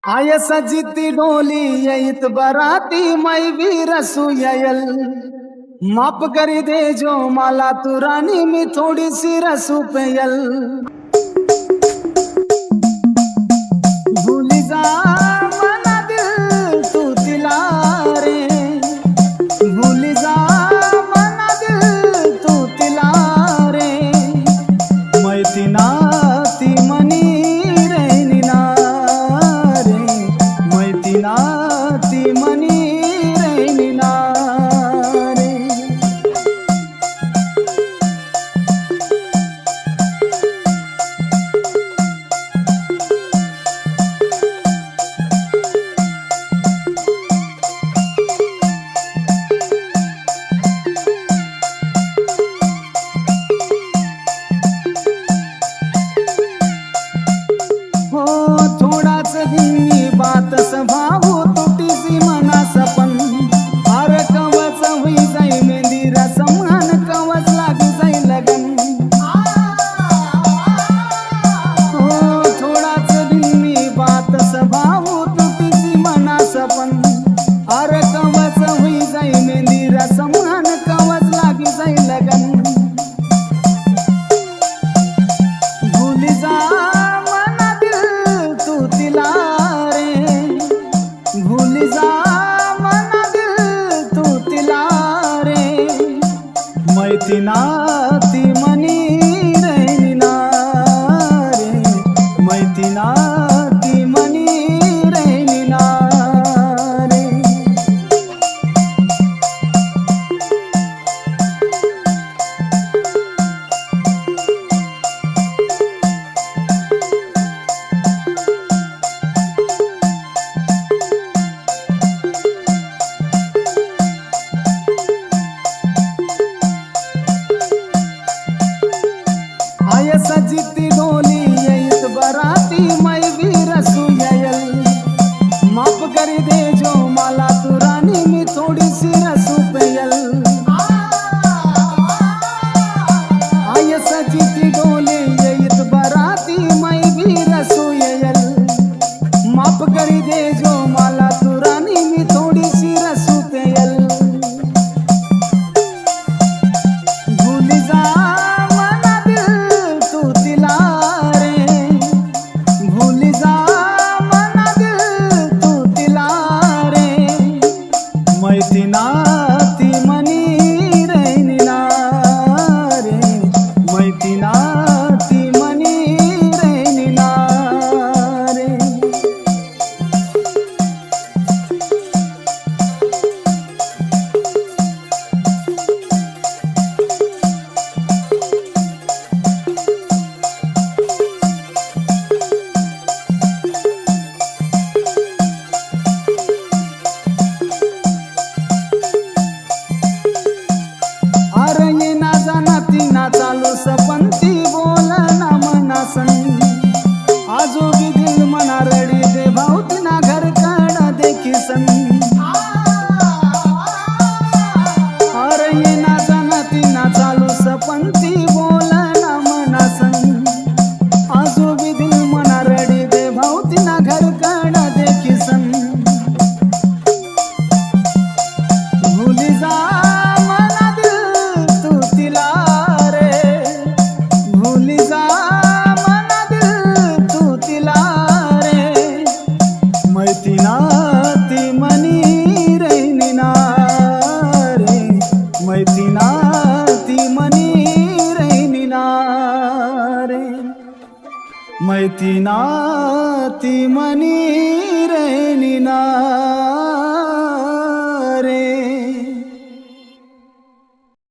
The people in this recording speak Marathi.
आय सजिती डोली येत बराती मै भी रसू येयल माफ करी दे जो मला तू राणी मी थोडी सी रसू पेयल भूली जा मना दिल तू तिला रे भूली जा मना दिल तू तिला रे मैती ना ती मनी रे निना रे मैती ना ती मनी रे निना रे हो थोडाच दिनी बात स्वभाव तुटीसी मना सपन अर कवच होई जाई मेंदी रसमान कवच लागू जाई लगन हो थोडाच दिनी बात स्वभाव तुटीसी मना सपन अर कवच होई जाई मेंदी रसमान कवच लागू जाई लगन भूली जा भूली जा मना दिल तू तिला रे मैती ना ती मनी रे निना रे मैती ना ती मनी रे निना रे आय सजिती डोली येत बराती मै भी रसू येयल माफ करी दे जो मला तू राणी मी थोडी सी रसू पेयल आय सजिती डोली येत बराती मै भी रसू येयल माफ करी दे जो मला तू राणी मी थोडी सी रसू पेयल भूली जा भूली जा मना दिल तू तिला रे मैती ना ती मनी रे निना रे मैती ना ती मनी रे निना रे चालू सपंती बोल ना मनासन आजो भी दिल मना रडी दे भावती ना घर काढा देखी सन अरे ये ना जाणती ना चालू सपंती बोल ना मनासन आजो भी दिल मना रडी दे भावती ना घर काढा देखी सन भूली जा मना दिल तू तिला भूली जा मना दिल तू तिला रे मैती ना ती मनी रे निना रे मैती ना ती मनी रे निना रे मैती ना ती मनी रे